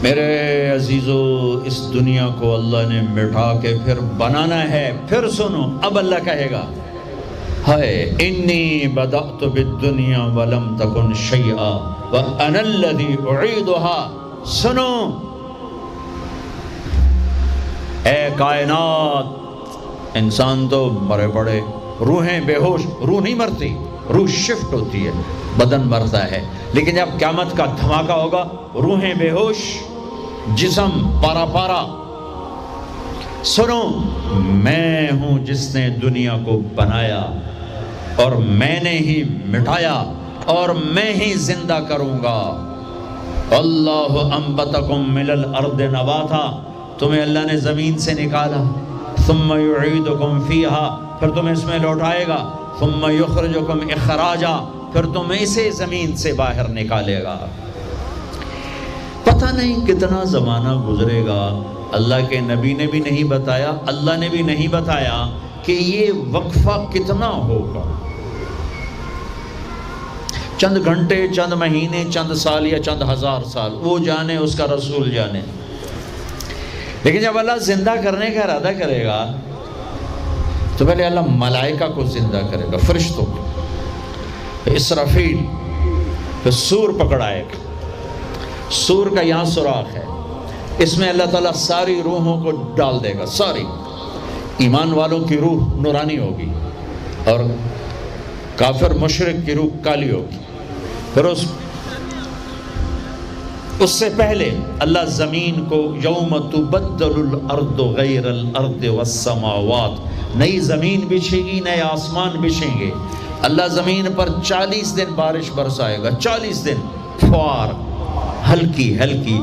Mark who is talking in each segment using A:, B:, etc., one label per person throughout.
A: میرے عزیزو، اس دنیا کو اللہ نے مٹا کے پھر بنانا ہے۔ پھر سنو، اب اللہ کہے گا ہائے انی بدأت بالدنیا ولم تکن شیئا وانا الذی اعیدها۔ سنو اے کائنات، انسان تو مرے پڑے، روحیں بے ہوش، روح نہیں مرتی، روح شفٹ ہوتی ہے، بدن مرتا ہے، لیکن جب قیامت کا دھماکہ ہوگا روحیں بے ہوش، جسم پارا پارا۔ سنو، میں ہوں جس نے دنیا کو بنایا اور میں نے ہی مٹایا اور میں ہی زندہ کروں گا۔ اللہ انبتکم من الارض نباتا، تمہیں اللہ نے زمین سے نکالا، ثم یعیدکم فیہا، پھر تمہیں اس میں لوٹائے گا، ثم یخرجکم اخراجا، پھر تمہیں اسے زمین سے باہر نکالے گا۔ پتہ نہیں کتنا زمانہ گزرے گا، اللہ کے نبی نے بھی نہیں بتایا، اللہ نے بھی نہیں بتایا کہ یہ وقفہ کتنا ہوگا۔ چند گھنٹے، چند مہینے، چند سال یا چند ہزار سال، وہ جانے، اس کا رسول جانے۔ لیکن جب اللہ زندہ کرنے کا ارادہ کرے گا تو پہلے اللہ ملائکہ کو زندہ کرے گا، فرشتوں کو، اسرافیل، پھر سور پکڑائے گا۔ سور کا یہاں سوراخ ہے، اس میں اللہ تعالیٰ ساری روحوں کو ڈال دے گا، ساری۔ ایمان والوں کی روح نورانی ہوگی اور کافر مشرک کی روح کالی ہوگی۔ پھر اس سے پہلے اللہ زمین کو یوم تبدل الارض غیر الارض والسماوات، نئی زمین بچھے گی، نئے آسمان بچھیں گے۔ اللہ زمین پر 40 دن بارش برسائے گا، 40 دن فوار، ہلکی ہلکی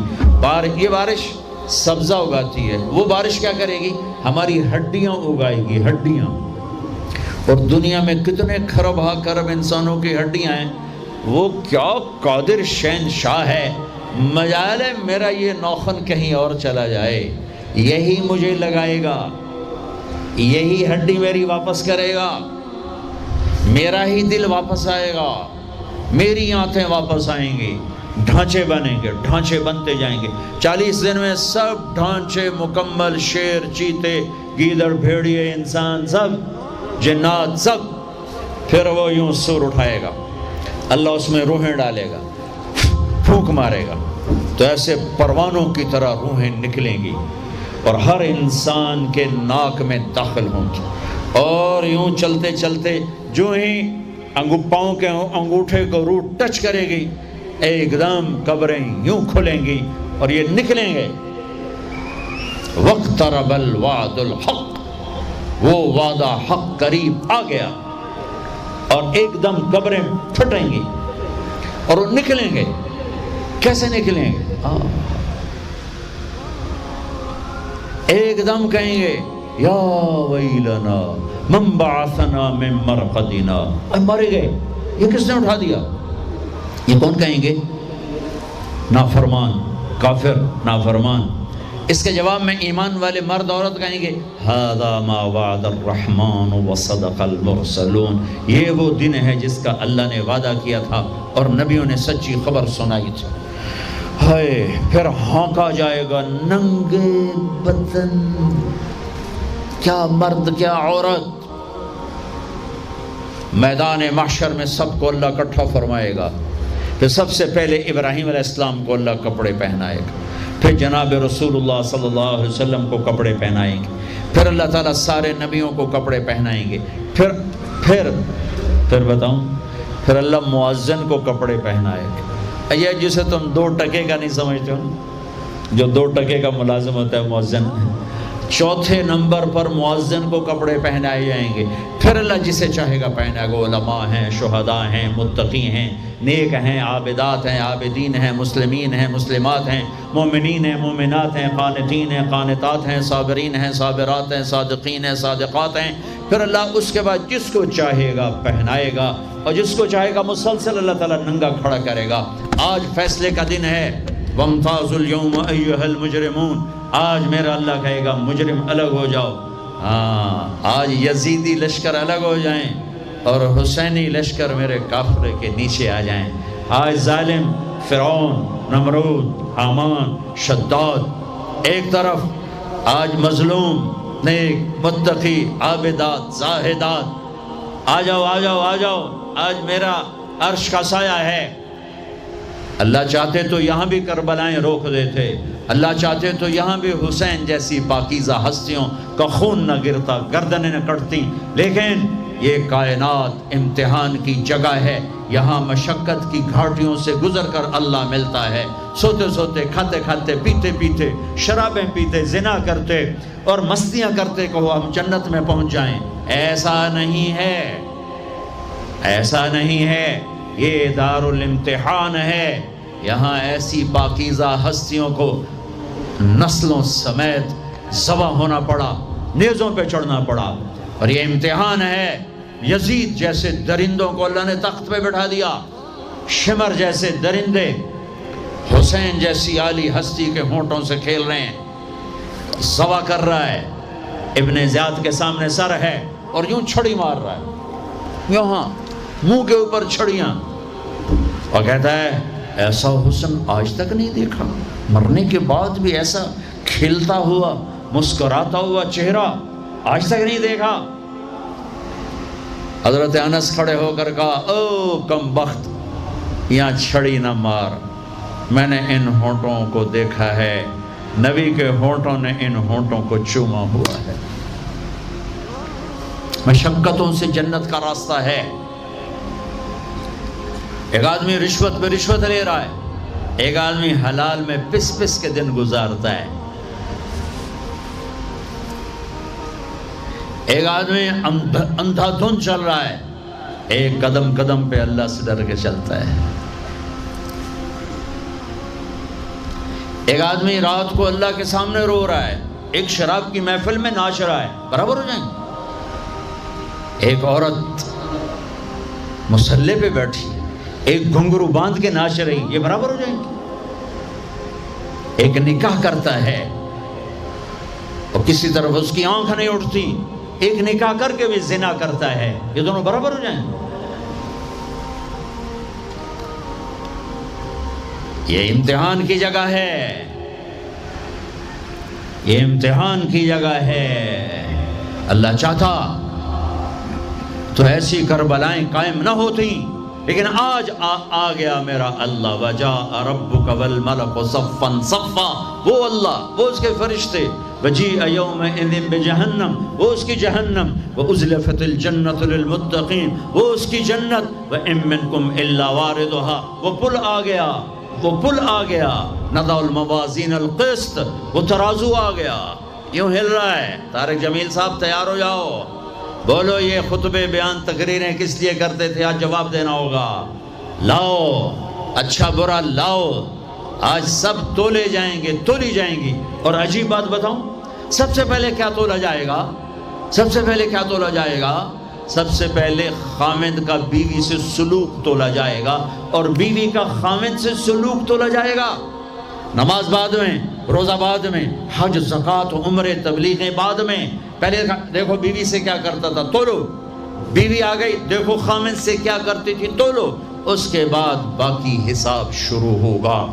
A: یہ بارش سبزہ اگاتی ہے۔ وہ بارش کیا کرے گی؟ ہماری ہڈیاں اگائے گی، ہڈیاں۔ اور دنیا میں کتنے کھرب ہا کرب انسانوں کی ہڈیاں ہیں، وہ کیا قادر شہنشاہ ہے، مجال ہے میرا یہ نوخن کہیں اور چلا جائے، یہی مجھے لگائے گا، یہی ہڈی میری واپس کرے گا، میرا ہی دل واپس آئے گا، میری آنتیں واپس آئیں گی، ڈھانچے بنیں گے، ڈھانچے بنتے جائیں گے۔ 40 دن میں سب ڈھانچے مکمل، شیر، چیتے، گیدڑ، بھیڑیے، انسان، سب جنات، سب۔ پھر وہ یوں سور اٹھائے گا، اللہ اس میں روحیں ڈالے گا، پھونک مارے گا، تو ایسے پروانوں کی طرح روحیں نکلیں گی اور ہر انسان کے ناک میں داخل ہوں گی، اور یوں چلتے چلتے جو ہی پاؤں کے انگوٹھے کو روح ٹچ کرے گی، ایک دم قبریں یوں کھلیں گی اور یہ نکلیں گے۔ وَاقْتَرَبَ الْوَعْدُ الْحَقُّ، وہ وعدہ حق قریب آ گیا، اور ایک دم قبریں پھٹیں گی اور وہ نکلیں گے۔ کیسے نکلیں گے؟ ایک دم کہیں گے یا ویلنا من بعثنا من مرقدنا، مر گئے، یہ کس نے اٹھا دیا؟ یہ کون کہیں گے؟ نافرمان، کافر، نافرمان۔ اس کے جواب میں ایمان والے مرد عورت کہیں گے ھذا ما وعد الرحمن وصدق المرسلون، یہ وہ دن ہے جس کا اللہ نے وعدہ کیا تھا اور نبیوں نے سچی خبر سنائی تھی۔ ہائے، پھر ہانکا جائے گا، ننگے بدن، کیا مرد کیا عورت، میدان محشر میں سب کو اللہ اکٹھا فرمائے گا۔ پھر سب سے پہلے ابراہیم علیہ السلام کو اللہ کپڑے پہنائے گا، پھر جناب رسول اللہ صلی اللہ علیہ وسلم کو کپڑے پہنائیں گے، پھر اللہ تعالیٰ سارے نبیوں کو کپڑے پہنائیں گے، پھر بتاؤں، پھر اللہ مؤذن کو کپڑے پہنائے گا۔ یہ جسے تم 2 ٹکے کا نہیں سمجھتے ہو، جو 2 ٹکے کا ملازم ہوتا ہے مؤذن، 4تھے نمبر پر مؤذن کو کپڑے پہنائے جائیں گے۔ پھر اللہ جسے چاہے گا پہنائے گا، علماء ہیں، شہداء ہیں، متقی ہیں، نیک ہیں، عابدات ہیں، عابدین ہیں، مسلمین ہیں، مسلمات ہیں، مومنین ہیں، مومنات ہیں، قانتین ہیں، قانتات ہیں، صابرین ہیں، صابرات ہیں، صادقین ہیں، صادقات ہیں۔ پھر اللہ اس کے بعد جس کو چاہے گا پہنائے گا، اور جس کو چاہے گا مسلسل اللہ تعالیٰ ننگا کھڑا کرے گا۔ آج فیصلے کا دن ہے، وَامْتَازُوا الْيَوْمَ أَيُّهَا الْمُجْرِمُونَ، آج میرا اللہ کہے گا مجرم الگ ہو جاؤ۔ آج یزیدی لشکر الگ ہو جائیں اور حسینی لشکر میرے کافر کے نیچے آ جائیں۔ آج ظالم فرعون، نمرود، حامان، شداد، ایک طرف آج مظلوم، نیک، متقی، عابدات، زاہدات، آ جاؤ آ جاؤ آ جاؤ، آج میرا عرش کا سایہ ہے۔ اللہ چاہتے تو یہاں بھی کربلائیں روک دیتے، اللہ چاہتے تو یہاں بھی حسین جیسی پاکیزہ ہستیوں کا خون نہ گرتا، گردنیں نہ کٹتی، لیکن یہ کائنات امتحان کی جگہ ہے، یہاں مشقت کی گھاٹیوں سے گزر کر اللہ ملتا ہے۔ سوتے سوتے، کھاتے کھاتے، پیتے پیتے، شرابیں پیتے، زنا کرتے اور مستیاں کرتے کہو ہم جنت میں پہنچ جائیں، ایسا نہیں ہے، ایسا نہیں ہے، یہ دار الامتحان ہے۔ یہاں ایسی پاکیزہ ہستیوں کو نسلوں سمیت ذبح ہونا پڑا، نیزوں پہ چڑھنا پڑا، اور یہ امتحان ہے۔ یزید جیسے درندوں کو اللہ نے تخت پہ بٹھا دیا، شمر جیسے درندے حسین جیسی عالی ہستی کے ہونٹوں سے کھیل رہے ہیں، ذبح کر رہا ہے، ابن زیاد کے سامنے سر ہے اور یوں چھڑی مار رہا ہے، یہاں منہ کے اوپر چھڑیاں، اور کہتا ہے ایسا حسن آج تک نہیں دیکھا، مرنے کے بعد بھی ایسا کھلتا ہوا مسکراتا ہوا چہرہ آج تک نہیں دیکھا۔ حضرت انس کھڑے ہو کر کہا او کم بخت، یہاں چھڑی نہ مار، میں نے ان ہونٹوں کو دیکھا ہے، نبی کے ہونٹوں نے ان ہونٹوں کو چوما ہوا ہے۔ مشقتوں سے جنت کا راستہ ہے۔ ایک آدمی رشوت پہ رشوت لے رہا ہے، ایک آدمی حلال میں پس پس کے دن گزارتا ہے، ایک آدمی اندھا دھن چل رہا ہے، ایک قدم قدم پہ اللہ سے ڈر کے چلتا ہے۔ ایک آدمی رات کو اللہ کے سامنے رو رہا ہے، ایک شراب کی محفل میں ناچ رہا ہے، برابر ہو جائیں گے؟ ایک عورت مصلی پہ بیٹھی، ایک گھنگرو باندھ کے ناچ رہی، یہ برابر ہو جائیں گے؟ ایک نکاح کرتا ہے اور کسی طرف اس کی آنکھ نہیں اٹھتی، ایک نکاح کر کے بھی زنا کرتا ہے، یہ دونوں برابر ہو جائیں گے؟ یہ امتحان کی جگہ ہے، یہ امتحان کی جگہ ہے۔ اللہ چاہتا تو ایسی کربلائیں قائم نہ ہوتی، لیکن آج آ گیا میرا اللہ، وجاء ربک والملک صفا صفا، وہ اللہ، وہ اس کے فرشتے، وجیء یومئذ بجہنم، وہ اس کی جہنم، وازلفت الجنۃ للمتقین، وہ اس کی جنت، وان منکم الا واردها، وہ پل آ گیا، وہ پل آ گیا، نضع الموازین القسط، وہ ترازو آ گیا، یوں ہل رہا ہے۔ طارق جمیل صاحب تیار ہو جاؤ، بولو یہ خطبے بیان تقریریں کس لیے کرتے تھے، آج جواب دینا ہوگا، لاؤ اچھا برا لاؤ، آج سب تولے جائیں گے، تولی جائیں گی۔ اور عجیب بات بتاؤں، سب سے پہلے کیا تولا جائے گا؟ سب سے پہلے کیا تولا جائے گا؟ سب سے پہلے خامند کا بیوی سے سلوک تولا جائے گا، اور بیوی کا خامند سے سلوک تولا جائے گا۔ نماز بعد میں، روزہ بعد میں، حج، زکوٰۃ، عمرے، تبلیغیں بعد میں۔ پہلے دیکھو بیوی سے کیا کرتا تھا، تولو، بیوی آ گئی، دیکھو خامند سے کیا کرتی تھی، تولو، اس کے بعد باقی حساب شروع ہوگا۔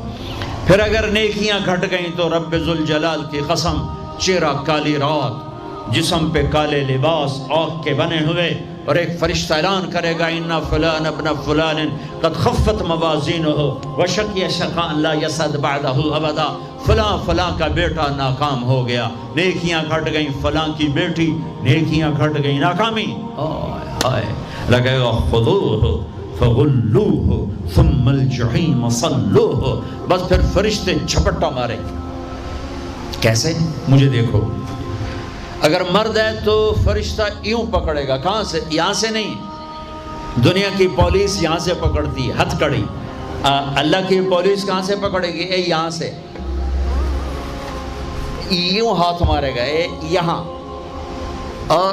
A: پھر اگر نیکیاں گھٹ گئیں تو رب ذوالجلال کی قسم، چہرہ کالی رات، جسم پہ کالے لباس آگ کے بنے ہوئے، اور ایک فرشتہ اعلان کرے گا اِنَّ فُلَانَ ابْنَ فُلَانٍ قَدْ خَفَّتْ مَوَازِينُهُ وَشَقِيَ شَقَاءً لَا يَسْعَدُ بَعْدَهُ أَبَدًا، فلاں فلاں کا بیٹا ناکام ہو گیا، نیکیاں گھٹ گئیں، فلاں کی بیٹی نیکیاں گھٹ گئیں، ناکامی، ہائے لگے گا خُذُوهُ فَغُلُّوهُ ثُمَّ الْجَحِيمَ صَلُّوهُ، بس پھر فرشتے جھپٹا مارے گے۔ کیسے؟ مجھے دیکھو، اگر مرد ہے تو فرشتہ یوں پکڑے گا، کہاں سے؟ یہاں سے نہیں، دنیا کی پولیس یہاں سے پکڑتی ہے، ہتھ کڑی، اللہ کی پولیس کہاں سے پکڑے گی؟ اے یہاں سے، یوں ہاتھ مارے گا، اے یہاں، اور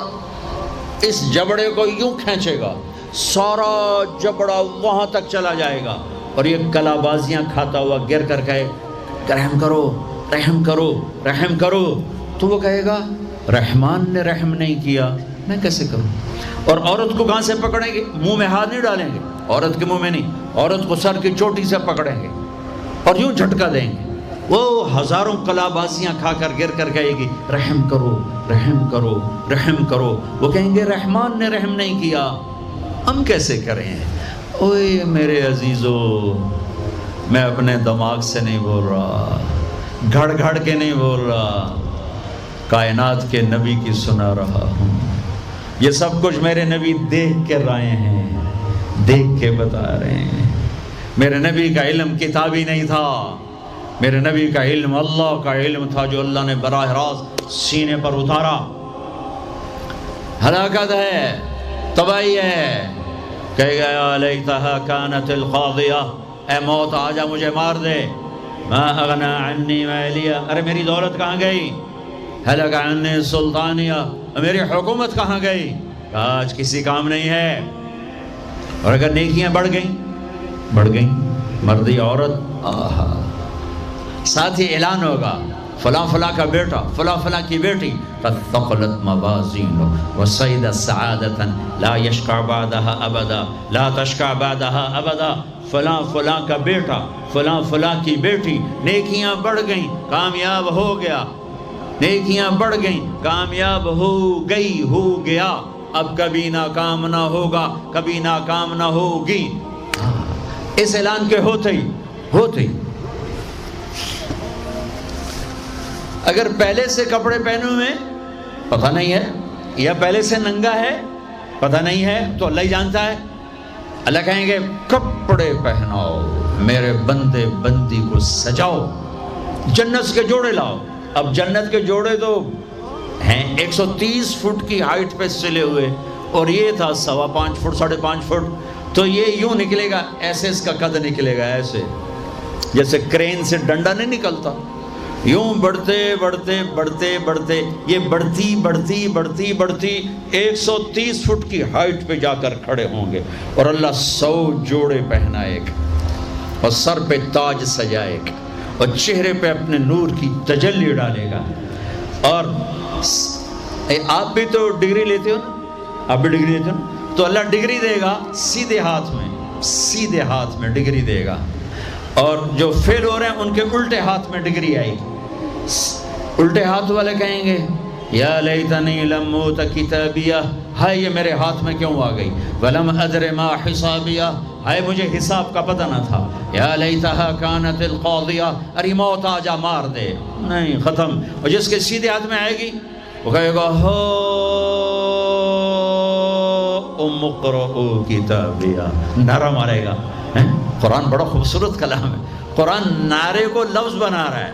A: اس جبڑے کو یوں کھینچے گا، سارا جبڑا وہاں تک چلا جائے گا، اور یہ کلا بازیاں کھاتا ہوا گر کر کہے رحم کرو رحم کرو رحم کرو، تو وہ کہے گا رحمان نے رحم نہیں کیا، میں کیسے کروں؟ اور عورت کو کہاں سے پکڑیں گے؟ منہ میں ہاتھ نہیں ڈالیں گے، عورت کے منہ میں نہیں، عورت کو سر کی چوٹی سے پکڑیں گے، اور یوں جھٹکا دیں گے، وہ ہزاروں کلابازیاں کھا کر گر کر کہے گی رحم کرو رحم کرو رحم کرو، وہ کہیں گے رحمان نے رحم نہیں کیا، ہم کیسے کریں؟ اوے میرے عزیزو، میں اپنے دماغ سے نہیں بول رہا، گھڑ گھڑ کے نہیں بول رہا، کائنات کے نبی کی سنا رہا ہوں۔ یہ سب کچھ میرے نبی دیکھ کے رائے ہیں، دیکھ کے بتا رہے ہیں۔ میرے نبی کا علم کتابی نہیں تھا، میرے نبی کا علم اللہ کا علم تھا جو اللہ نے براہ راست سینے پر اتارا۔ ہلاکت ہے، تباہی ہے، کہے گا یا لیتہا کانت القاضیہ، اے موت آجا مجھے مار دے، ما اغنا عنی مالیہ، ارے میری دولت کہاں گئی؟ ہلک عنی سلطانیہ، میری حکومت کہاں گئی؟ آج کسی کام نہیں ہے۔ اور اگر نیکیاں بڑھ گئیں، مردی عورت، آہا، ساتھ ہی اعلان ہوگا فلاں فلاں کا بیٹا، فلاں فلاں کی بیٹی، قد ثقلت موازینہ وصعد سعادۃ لا یشقى بعدها ابدا، لا تشقى بعدها ابدا، فلاں فلاں کا بیٹا، فلاں فلاں کی بیٹی، نیکیاں بڑھ گئیں، کامیاب ہو گیا، نیکیاں بڑھ گئیں، کامیاب ہو گئی، ہو گیا، اب کبھی ناکام نہ ہوگا، کبھی ناکام نہ ہوگی۔ اس اعلان کے ہوتے ہی اگر پہلے سے کپڑے پہنے ہوئے پتہ نہیں ہے، یا پہلے سے ننگا ہے پتہ نہیں ہے، تو اللہ ہی جانتا ہے۔ اللہ کہیں گے کپڑے پہناؤ، میرے بندے بندی کو سجاؤ، جنت کے جوڑے لاؤ۔ اب جنت کے جوڑے تو ہیں 130 فٹ کی ہائٹ پہ سلے ہوئے، اور یہ تھا 5.25 فٹ 5.5 فٹ، تو یہ یوں نکلے گا، ایسے اس کا قد نکلے گا، ایسے جیسے کرین سے ڈنڈا نہیں نکلتا، یوں بڑھتے بڑھتے بڑھتے بڑھتے یہ بڑھتی 130 فٹ کی ہائٹ پہ جا کر کھڑے ہوں گے، اور اللہ 100 جوڑے پہنائے گا، اور سر پہ تاج سجائے گا، اور چہرے پہ اپنے نور کی تجلی ڈالے گا۔ اور آپ بھی تو ڈگری لیتے ہو نا، آپ بھی ڈگری لیتے ہو نا، تو اللہ ڈگری دے گا سیدھے ہاتھ میں ڈگری دے گا، اور جو فیل ہو رہے ہیں ان کے الٹے ہاتھ میں ڈگری آئی۔ الٹے ہاتھ والے کہیں گے یا لیتنی لم اوت کتابیہ، ہائے یہ میرے ہاتھ میں کیوں آ گئی، ولم ادر ما حسابیہ، ہائے مجھے حساب کا پتہ نہ تھا، یا لیتہا کانت القاضیہ، ارے موت آ جا مار دے، نہیں ختم۔ اور جس کے سیدھے ہاتھ میں آئے گی وہ کہے گا ہو ام اقرؤ کتابیہ، نعرہ مارے گا۔ قرآن بڑا خوبصورت کلام ہے، قرآن نعرے کو لفظ بنا رہا ہے۔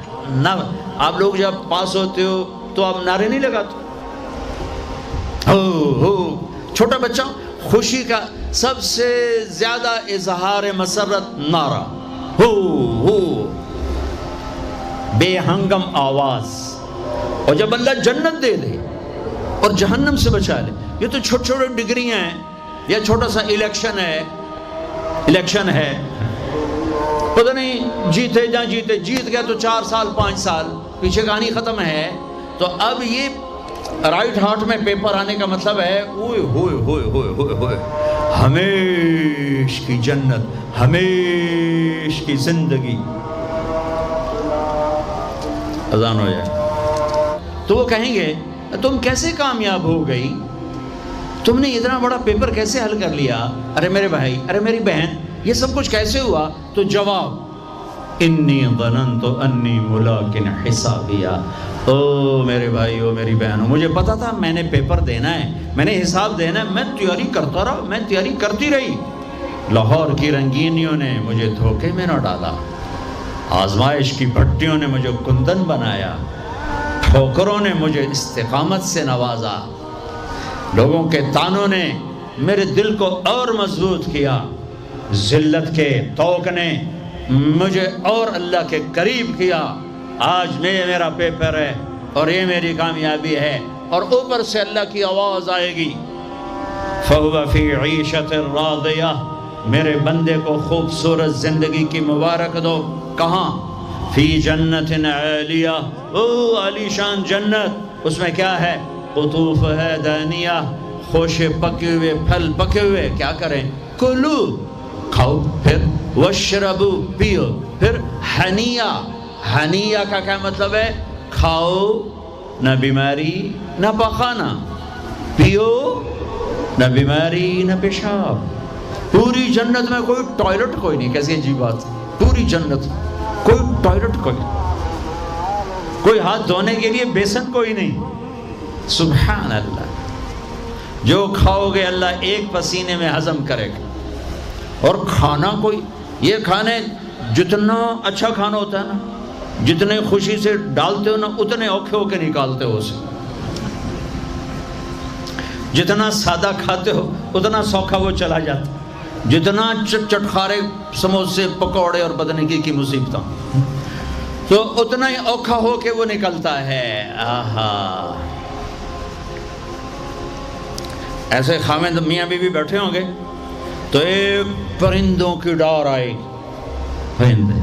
A: آپ لوگ جب پاس ہوتے ہو تو آپ نعرے نہیں لگاتے، چھوٹا بچہ خوشی کا سب سے زیادہ اظہار مسرت نعرہ، ہو بے ہنگم آواز۔ اور جب اللہ جنت دے دے اور جہنم سے بچا لے، یہ تو چھوٹے چھوٹے ڈگریاں ہیں، یا چھوٹا سا الیکشن ہے، پتہ نہیں جیتے جا جیتے، جیت گیا تو 4 سال 5 سال، پیچھے کہانی ختم ہے۔ تو اب یہ رائٹ ہارٹ میں پیپر آنے کا مطلب ہے اوئے ہوئے ہوئے ہوئے ہوئے ہوئے ہمیش کی جنت، ہمیش کی زندگی۔ اذان ہو جائے تو وہ کہیں گے تم کیسے کامیاب ہو گئی، تم نے اتنا بڑا پیپر کیسے حل کر لیا، ارے میرے بھائی، ارے میری بہن، یہ سب کچھ کیسے ہوا؟ تو جواب انی ظننت انی ملاق حسابیہ، او میرے بھائی، او میری بہنوں، مجھے پتا تھا میں نے پیپر دینا ہے، میں نے حساب دینا ہے، میں تیاری کرتا رہا، میں تیاری کرتی رہی۔ لاہور کی رنگینیوں نے مجھے دھوکے میں نہ ڈالا، آزمائش کی بھٹیوں نے مجھے کندن بنایا، ٹھوکروں نے مجھے استقامت سے نوازا، لوگوں کے تانوں نے میرے دل کو اور مضبوط کیا، ذلت کے توق نے مجھے اور اللہ کے قریب کیا۔ آج میرا پیپر ہے اور یہ میری کامیابی ہے، اور اوپر سے اللہ کی آواز آئے گی فَهُوَ فِي عِيشَةٍ رَاضِيَةٍ، میرے بندے کو خوبصورت زندگی کی مبارک دو۔ کہاں؟ فی جنت عالیہ، او عالی شان جنت، اس میں کیا ہے؟ قطوف ہے دانیہ، خوشے پکے ہوئے، پھل پکے ہوئے، کیا کریں؟ کلو، کھاؤ، پھر وشربو پیو. پھر ہنیا، ہنیا کا کیا مطلب ہے؟ کھاؤ، نہ بیماری نہ پخانا، پیو نہ بیماری نہ پیشاب. پوری جنت میں کوئی ٹوائلٹ کوئی نہیں. کیسی عجیب بات، پوری جنت کوئی ٹوائلٹ کوئی ہاتھ دھونے کے لیے بیسن کوئی نہیں. سبحان اللہ. جو کھاؤ گے اللہ ایک پسینے میں ہضم کرے گا. اور کھانا کوئی، یہ کھانے جتنا اچھا کھانا ہوتا ہے نا، جتنے خوشی سے ڈالتے ہو نا اتنے اوکھے ہو کے نکالتے ہو اسے. جتنا سادہ کھاتے ہو اتنا سوکھا وہ چلا جاتا. جتنا چٹخارے سموسے پکوڑے اور بدن کی مصیبتیں تو اتنا ہی اوکھا ہو کے وہ نکلتا ہے. آہا. ایسے خامد میاں بیوی بیٹھے ہوں گے تو ایک پرندوں کی ڈار آئے گی. پرندے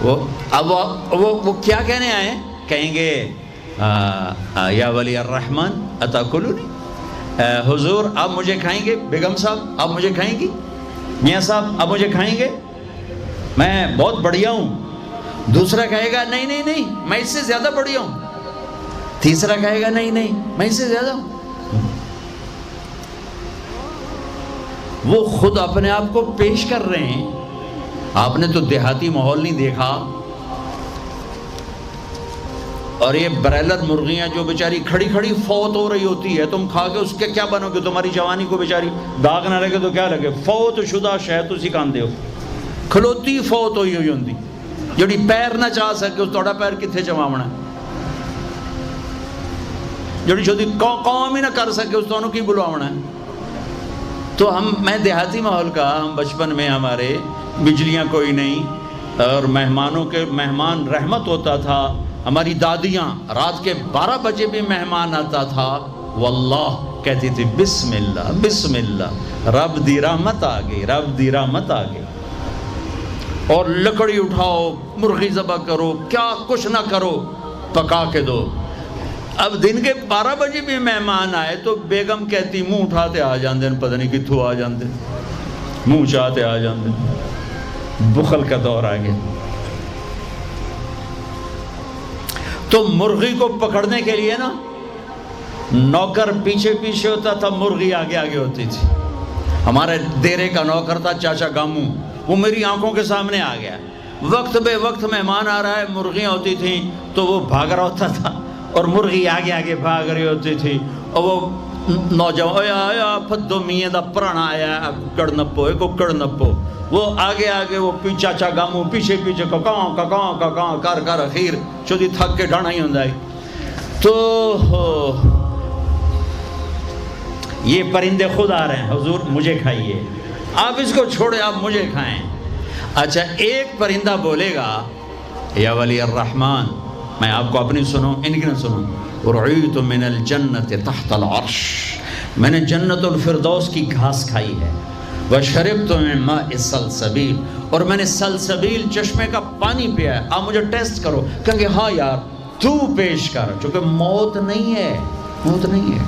A: وہ کیا کہنے آئے؟ کہیں گے یا ولی الرحمن اتاکلونی، حضور آپ مجھے کھائیں گے؟ بیگم صاحب آپ مجھے کھائیں گی؟ میاں صاحب آپ مجھے کھائیں گے؟ میں بہت بڑھیا ہوں. دوسرا کہے گا نہیں نہیں نہیں میں اس سے زیادہ بڑھیا ہوں. تیسرا کہے گا نہیں نہیں میں اس سے زیادہ ہوں. وہ خود اپنے آپ کو پیش کر رہے ہیں. آپ نے تو دیہاتی ماحول نہیں دیکھا. اور یہ برائلر مرغیاں جو بیچاری کھڑی کھڑی فوت ہو رہی ہوتی ہے، تم کھا کے اس کے کیا بنو گے؟ تمہاری جوانی کو بیچاری داغ نہ لگے تو کیا لگے؟ فوت شدہ شہد تسی کھاندے ہو. کھلوتی فوت ہوئی ہوئی ہوندی جڑی پیر نہ چاہ سکے اس توڑا پیر کتھے چماونا ہے؟ جڑی شدی قوم ہی نہ کر سکے اس تو کی بلواونا ہے؟ تو میں دیہاتی ماحول کا، ہم بچپن میں ہمارے بجلیاں کوئی نہیں اور مہمانوں کے مہمان رحمت ہوتا تھا. ہماری دادیاں رات کے 12 بجے بھی مہمان آتا تھا واللہ کہتی تھی بسم اللہ بسم اللہ، رب دی رحمت آ گئی، رب دی رحمت آ گئی. اور لکڑی اٹھاؤ، مرغی ذبح کرو، کیا کچھ نہ کرو پکا کے دو. اب دن کے 12 بجے بھی مہمان آئے تو بیگم کہتی منہ اٹھاتے آ جاندے، پتہ نہیں کتھوں آ جاندے، منہ چاہتے آ جاندے. بخل کا دور آ گیا. تو مرغی کو پکڑنے کے لیے نا نوکر پیچھے پیچھے ہوتا تھا، مرغی آگے آگے ہوتی تھی. ہمارے دیرے کا نوکر تھا چاچا گامو، وہ میری آنکھوں کے سامنے آ گیا. وقت بے وقت مہمان آ رہا ہے، مرغیاں ہوتی تھیں تو وہ بھاگ رہا ہوتا تھا اور مرغی آگے آگے بھاگ رہی ہوتی تھی. اور وہ نوجوان آیا پھدو میاں دا پرانا آیا ککڑ نپو ککڑ نپو، وہ آگے آگے وہ چاچا گامو پیچھے پیچھے ککاں ککاں ککاں کر کر اخیر چودی تھک کے ڈھانا ہی ہوندا ہے. تو یہ پرندے خود آ رہے ہیں، حضور مجھے کھائیے، آپ اس کو چھوڑے آپ مجھے کھائیں. اچھا ایک پرندہ بولے گا یا ولی الرحمن، میں آپ کو اپنی سنوں ان کی نہ سنوں. رعیت من الجنت تحت العرش، میں نے جنت الفردوس کی گھاس کھائی ہے. وشربت من ماء سلسبیل، اور میں نے سلسبیل چشمے کا پانی پیا ہے. آپ مجھے ٹیسٹ کرو. کہیں گے ہاں یار تو پیش کر، چونکہ موت نہیں ہے، موت نہیں ہے.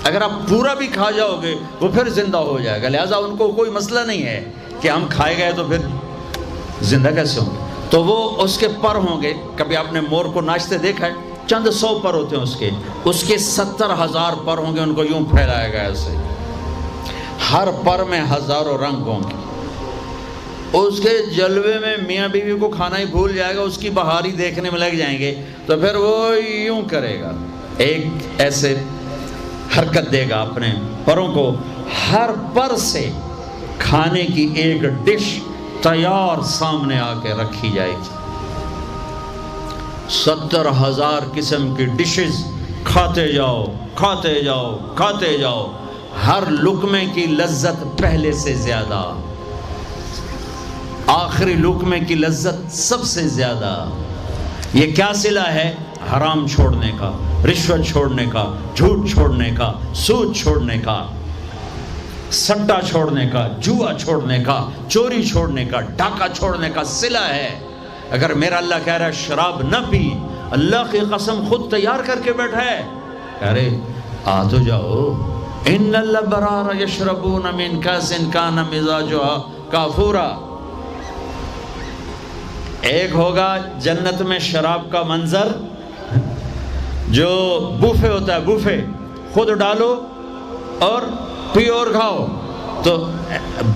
A: اگر آپ پورا بھی کھا جاؤ گے وہ پھر زندہ ہو جائے گا. لہٰذا ان کو کوئی مسئلہ نہیں ہے کہ ہم کھائے گئے تو پھر زندہ کیسے ہوں گے. تو وہ اس کے پر ہوں گے. کبھی آپ نے مور کو ناچتے دیکھا ہے؟ چند 100 پر ہوتے ہیں اس کے 70,000 پر ہوں گے. ان کو یوں پھیلایا گیا ایسے، ہر پر میں ہزاروں رنگ ہوں گے. اس کے جلوے میں میاں بیوی کو کھانا ہی بھول جائے گا، اس کی بہاری دیکھنے میں لگ جائیں گے تو پھر وہ یوں کرے گا، ایک ایسے حرکت دے گا اپنے پروں کو. ہر پر سے کھانے کی ایک ڈش تیار سامنے آ کے رکھی جائے گی. 70,000 قسم کی ڈشز کھاتے جاؤ کھاتے جاؤ کھاتے جاؤ. ہر لقمے کی لذت پہلے سے زیادہ، آخری لقمے کی لذت سب سے زیادہ. یہ کیا صلہ ہے؟ حرام چھوڑنے کا، رشوت چھوڑنے کا، جھوٹ چھوڑنے کا، سود چھوڑنے کا، سٹا چھوڑنے کا، جوا چھوڑنے کا، چوری چھوڑنے کا، ڈاکہ چھوڑنے کا صلہ ہے. اگر میرا اللہ کہہ رہا ہے شراب نہ پی، اللہ کی قسم خود تیار کر کے بیٹھا ہے. ارے آ تو جاؤ، ان الابرار یشربون من کاس کان مزاجها کافورا. ایک ہوگا جنت میں شراب کا منظر جو بوفے ہوتا ہے، بوفے خود ڈالو اور پیو اور کھاؤ. تو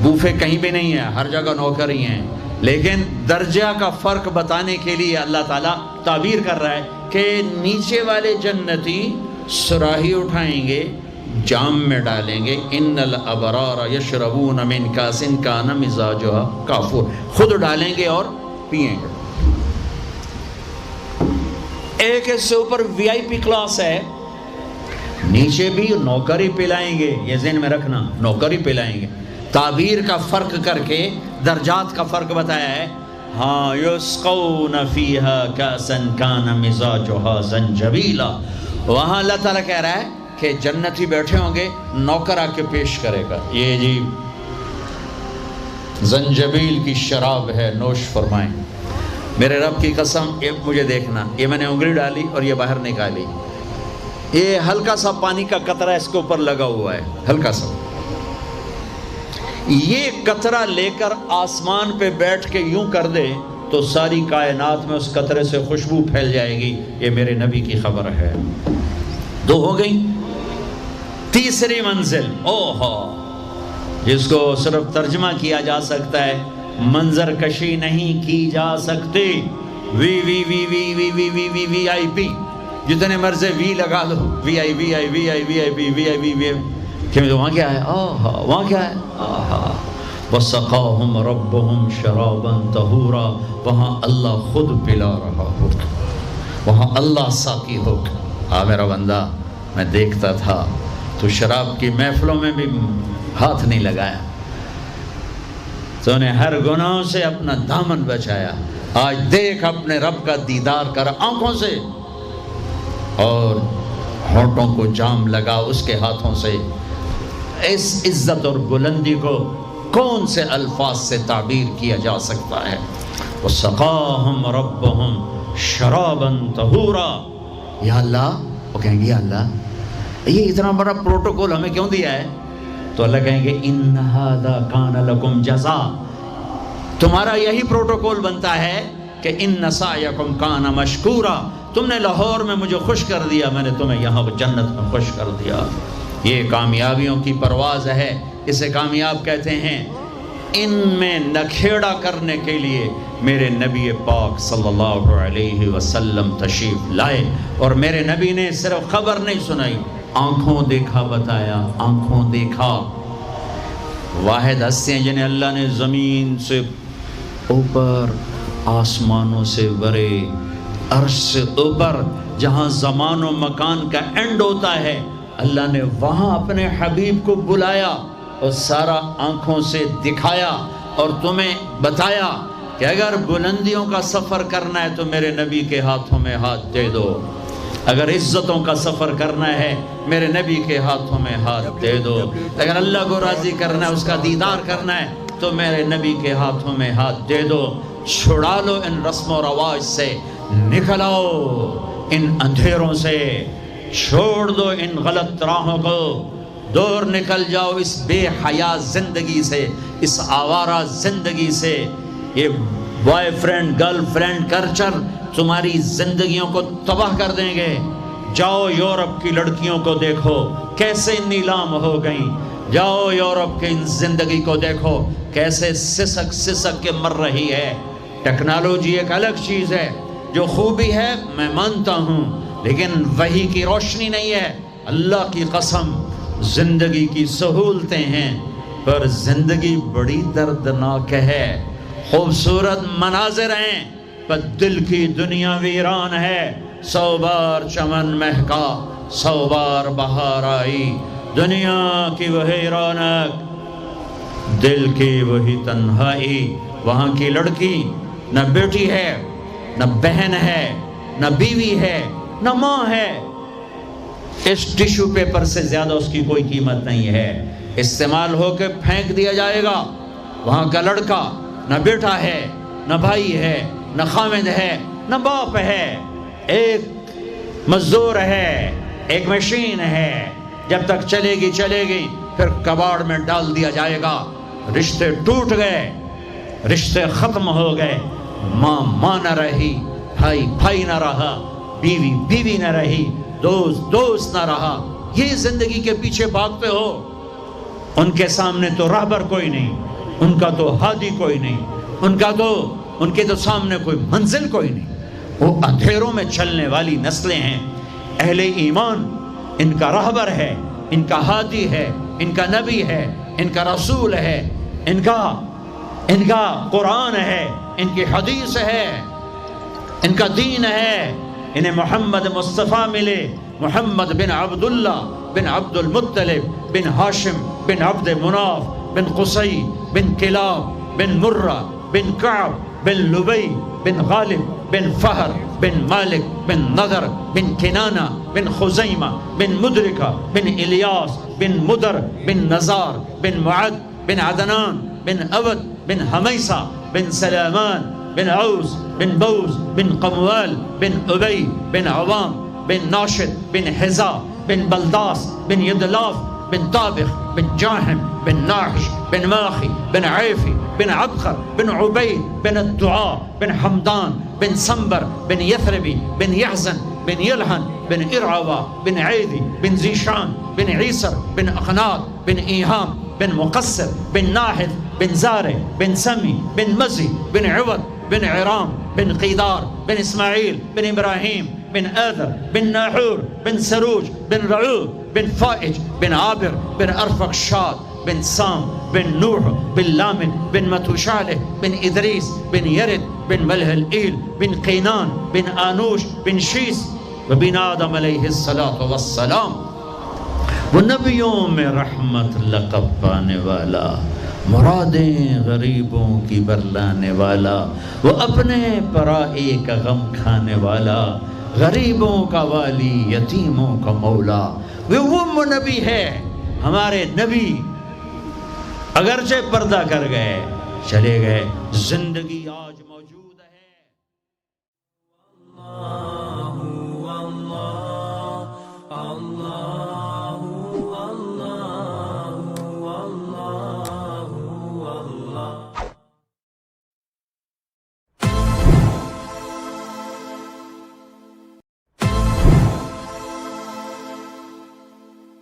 A: بوفے کہیں بھی نہیں ہے، ہر جگہ نوکر ہی ہیں، لیکن درجہ کا فرق بتانے کے لیے اللہ تعالیٰ تعبیر کر رہا ہے کہ نیچے والے جنتی سراہی اٹھائیں گے، جام میں ڈالیں گے. ان الابرار یشربون من کاس کان مزاجها کافور، خود ڈالیں گے اور پیئیں گے. ایک اس سے اوپر وی آئی پی کلاس ہے، نیچے بھی نوکر ہی پلائیں گے، یہ ذہن میں رکھنا، نوکر ہی پلائیں گے. تعبیر کا فرق کر کے درجات کا فرق بتایا ہے. ہاں یسقون فیہا کاسا کان مزاجها زنجبیلا. وہاں اللہ تعالیٰ کہہ رہا ہے کہ جنتی بیٹھے ہوں گے، نوکر آ کے پیش کرے گا، یہ جی زنجبیل کی شراب ہے، نوش فرمائیں. میرے رب کی قسم، یہ مجھے دیکھنا، یہ میں نے انگلی ڈالی اور یہ باہر نکالی، یہ ہلکا سا پانی کا قطرہ اس کے اوپر لگا ہوا ہے، ہلکا سا. یہ قطرہ لے کر آسمان پہ بیٹھ کے یوں کر دے تو ساری کائنات میں اس قطرے سے خوشبو پھیل جائے گی. یہ میرے نبی کی خبر ہے. دو ہو گئی. تیسری منزل، اوہو، جس کو صرف ترجمہ کیا جا سکتا ہے، منظر کشی نہیں کی جا سکتی. وی وی وی وی وی وی وی وی وی آئی پی، جتنے مرضی وی لگا دو، وی آئی وی آئی وی آئی وی آئی پی وی آئی وی وی. کہ وہاں کیا ہے؟ آہا، وہاں کیا ہے؟ آہا. وَسَقَاهُمْ رَبُّهُمْ شَرَابًا طَهُورًا. وہاں اللہ خود پلا رہا ہوگا، وہاں اللہ ساقی ہوگا. ہاں میرا بندہ، میں دیکھتا تھا تو شراب کی محفلوں میں بھی ہاتھ نہیں لگایا، تو نے ہر گناہ سے اپنا دامن بچایا. آج دیکھ اپنے رب کا دیدار کر آنکھوں سے، اور ہونٹوں کو جام لگا اس کے ہاتھوں سے. اس عزت اور بلندی کو کون سے الفاظ سے تعبیر کیا جا سکتا ہے؟ وَسَقَاهُمْ رَبُّهُمْ شَرَابًا طَهُورًا. یا اللہ، وہ کہیں گے یا اللہ یہ اتنا بڑا پروٹوکول ہمیں کیوں دیا ہے؟ تو اللہ کہیں گے اِنَّ هَذَا كَانَ لَكُمْ جَزَاءً. تمہارا یہی پروٹوکول بنتا ہے کہ اِنَّ سَعْيَكُمْ كَانَ مَشْكُورًا. تم نے لاہور میں مجھے خوش کر دیا، میں نے تمہیں یہاں جنت میں خوش کر دیا. یہ کامیابیوں کی پرواز ہے، اسے کامیاب کہتے ہیں. ان میں نکھیڑا کرنے کے لیے میرے نبی پاک صلی اللہ علیہ وسلم تشریف لائے، اور میرے نبی نے صرف خبر نہیں سنائی، آنکھوں دیکھا بتایا. آنکھوں دیکھا. واحد ہستیاں جنہیں اللہ نے زمین سے اوپر، آسمانوں سے برے، عرش سے اوپر، جہاں زمان و مکان کا اینڈ ہوتا ہے، اللہ نے وہاں اپنے حبیب کو بلایا اور سارا آنکھوں سے دکھایا اور تمہیں بتایا کہ اگر بلندیوں کا سفر کرنا ہے تو میرے نبی کے ہاتھوں میں ہاتھ دے دو، اگر عزتوں کا سفر کرنا ہے میرے نبی کے ہاتھوں میں ہاتھ دے دو، اگر اللہ کو راضی کرنا ہے، اس کا دیدار کرنا ہے تو میرے نبی کے ہاتھوں میں ہاتھ دے دو. چھڑا لو ان رسم و رواج سے، نکل آؤ ان اندھیروں سے، چھوڑ دو ان غلط راہوں کو، دور نکل جاؤ اس بے حیا زندگی سے، اس آوارہ زندگی سے. یہ boy friend girl friend culture تمہاری زندگیوں کو تباہ کر دیں گے. جاؤ یورپ کی لڑکیوں کو دیکھو کیسے نیلام ہو گئیں، جاؤ یورپ کی ان زندگی کو دیکھو کیسے سسک سسک کے مر رہی ہے. ٹیکنالوجی ایک الگ چیز ہے، جو خوبی ہے میں مانتا ہوں، لیکن وحی کی روشنی نہیں ہے. اللہ کی قسم زندگی کی سہولتیں ہیں، پر زندگی بڑی دردناک ہے. خوبصورت مناظر ہیں پر دل کی دنیا ویران ہے. 100 بار چمن مہکا، 100 بار بہار آئی، دنیا کی وہی رونق، دل کی وہی تنہائی. وہاں کی لڑکی نہ بیٹی ہے، نہ بہن ہے، نہ بیوی ہے، نہ ماں ہے. اس ٹیشو پیپر سے زیادہ اس کی کوئی قیمت نہیں ہے، استعمال ہو کے پھینک دیا جائے گا. وہاں کا لڑکا نہ بیٹا ہے، نہ بھائی ہے، نہ خامد ہے، نہ باپ ہے، ایک مزدور ہے، ایک مشین ہے جب تک چلے گی پھر کباڑ میں ڈال دیا جائے گا۔ رشتے ٹوٹ گئے، رشتے ختم ہو گئے، ماں نہ رہی، بھائی نہ رہا، بیوی نہ رہی، دوست نہ رہا۔ یہ زندگی کے پیچھے بھاگتے ہو۔ ان کے سامنے تو راہبر کوئی نہیں، ان کا تو ہادی کوئی نہیں، ان کے تو سامنے کوئی منزل کوئی نہیں۔ وہ اندھیروں میں چلنے والی نسلیں ہیں۔ اہل ایمان ان کا راہبر ہے، ان کا ہادی ہے، ان کا نبی ہے، ان کا رسول ہے، ان کا قرآن ہے، ان کی حدیث ہے، ان کا دین ہے۔ انہیں محمد مصطفیٰ ملے، محمد بن عبداللہ بن عبد المطلب بن ہاشم بن عبد مناف بن قصی بن کلاب بن مرہ بن کعب بن لبی بن غالب بن فہر بن مالک بن نضر بن کنانہ بن خزیمہ بن مدرکہ بن الیاس بن مدر بن نزار بن معد بن عدنان بن عبد بن حمیسہ بن سلامان بن عوز بن بوز بن قموال بن ابی بن عوام بن ناشد بن حزا بن بلداس بن یدلاف بن طابخ بن جاہم بن ناحش بن ماخی بن عیفی بن عبخر بن عبید بن الدعاء بن حمدان بن سنبر بن یثربی بن یحزن بن یلحن بن ارعوا بن عیدی بن زیشان بن عیسر بن اخنات بن ایہام بن مقصر بن ناحث بن زارع بن سمی بن مزی بن عوض بن عرام بن قیدار بن اسماعیل بن ابراہیم بن آذر بن ناحور بن سروج بن رعوب بن فائج بن عابر بن ارفقشاد بن سام بن نوح بن لامن بن متوشالح بن ادریس بن یرد بن ملح الایل بن قینان بن آنوش بن شیس وبن آدم علیہ السلام۔ وہ نبیوں میں رحمت لقب پانے والا، مرادیں غریبوں کی برلانے والا، وہ اپنے پرائے کا غم کھانے والا، غریبوں کا والی، یتیموں کا مولا۔ وہ نبی ہے ہمارے نبی، اگرچہ پردہ کر گئے، چلے گئے، زندگی آج